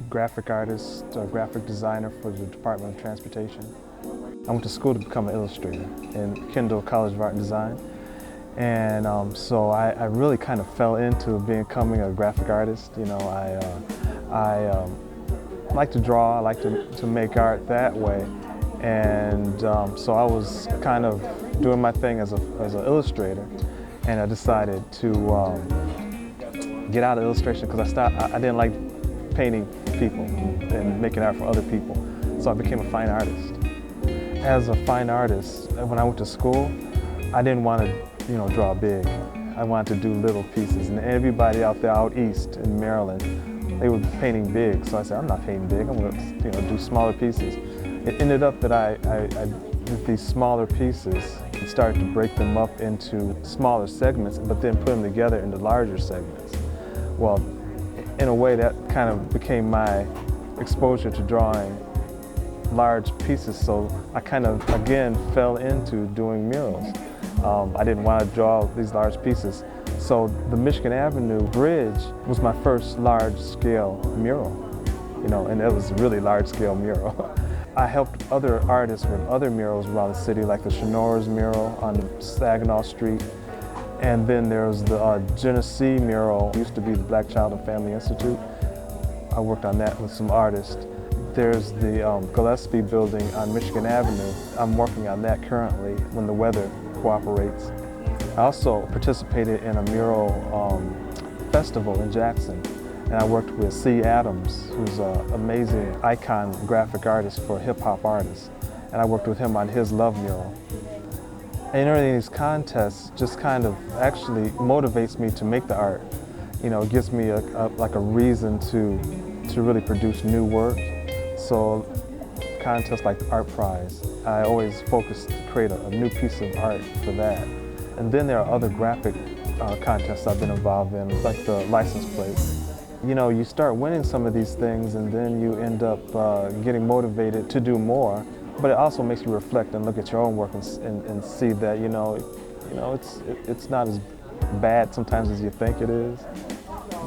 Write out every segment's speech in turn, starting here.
graphic artist, graphic designer for the Department of Transportation. I went to school to become an illustrator in Kendall College of Art and Design. And so I really kind of fell into becoming a graphic artist. You know, I like to draw, I like to make art that way. And so I was kind of doing my thing as an illustrator, and I decided to get out of illustration because I didn't like painting people and making art for other people. So I became a fine artist. As a fine artist, when I went to school, I didn't want to, draw big. I wanted to do little pieces, and everybody out there out east in Maryland, they were painting big. So I said, I'm not painting big. I'm going to, do smaller pieces. It ended up that I did these smaller pieces and started to break them up into smaller segments, but then put them together into larger segments. Well, in a way, that kind of became my exposure to drawing large pieces, so I kind of, again, fell into doing murals. I didn't want to draw these large pieces, so the Michigan Avenue Bridge was my first large-scale mural, and it was a really large-scale mural. I helped other artists with other murals around the city, like the Shinora's mural on Saginaw Street, and then there's the Genesee mural, used to be the Black Child and Family Institute. I worked on that with some artists. There's the Gillespie building on Michigan Avenue. I'm working on that currently when the weather cooperates. I also participated in a mural festival in Jackson, and I worked with C. Adams, who's an amazing icon graphic artist for hip-hop artists, and I worked with him on his Love mural. And entering these contests just kind of actually motivates me to make the art. It gives me like a reason to really produce new work. So contests like the Art Prize, I always focus to create a new piece of art for that. And then there are other graphic contests I've been involved in, like the license plate. You start winning some of these things, and then you end up getting motivated to do more. But it also makes you reflect and look at your own work and see that it's not as bad sometimes as you think it is.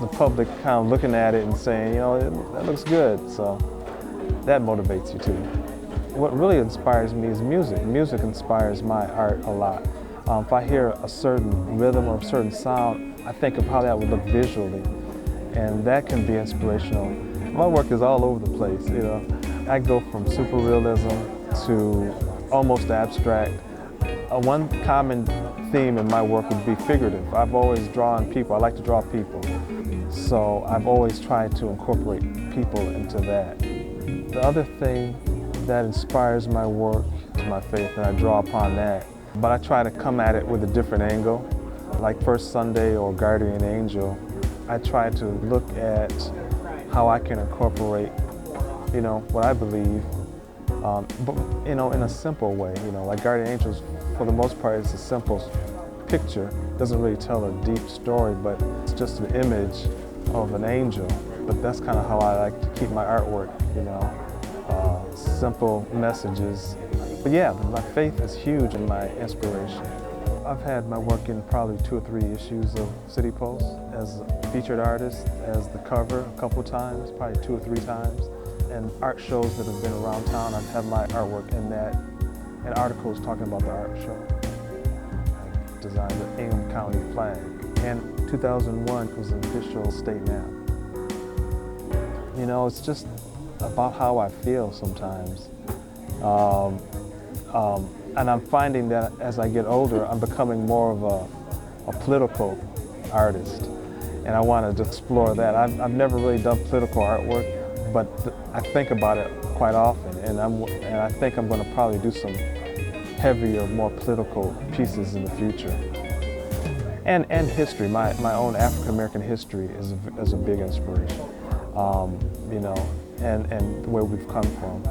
The public kind of looking at it and saying, that looks good. So that motivates you too. What really inspires me is music. Music inspires my art a lot. If I hear a certain rhythm or a certain sound, I think of how that would look visually, and that can be inspirational. My work is all over the place. I go from super realism to almost abstract. One common theme in my work would be figurative. I've always drawn people. I like to draw people. So I've always tried to incorporate people into that. The other thing that inspires my work is my faith, and I draw upon that. But I try to come at it with a different angle. Like First Sunday or Guardian Angel, I try to look at how I can incorporate, what I believe, but in a simple way. Like Guardian Angels, for the most part, it's a simple picture. It doesn't really tell a deep story, but it's just an image of an angel. But that's kind of how I like to keep my artwork, simple messages. But yeah, my faith is huge in my inspiration. I've had my work in probably 2 or 3 issues of City Post as a featured artist, as the cover a couple times, probably 2 or 3 times. And art shows that have been around town, I've had my artwork in that, and articles talking about the art show. I designed the Ingham County flag, and 2001 was an official state map. It's just about how I feel sometimes. And I'm finding that as I get older, I'm becoming more of a political artist, and I want to explore that. I've never really done political artwork, but I think about it quite often, and I think I'm going to probably do some heavier, more political pieces in the future. And history, my own African American history is a big inspiration, and where we've come from.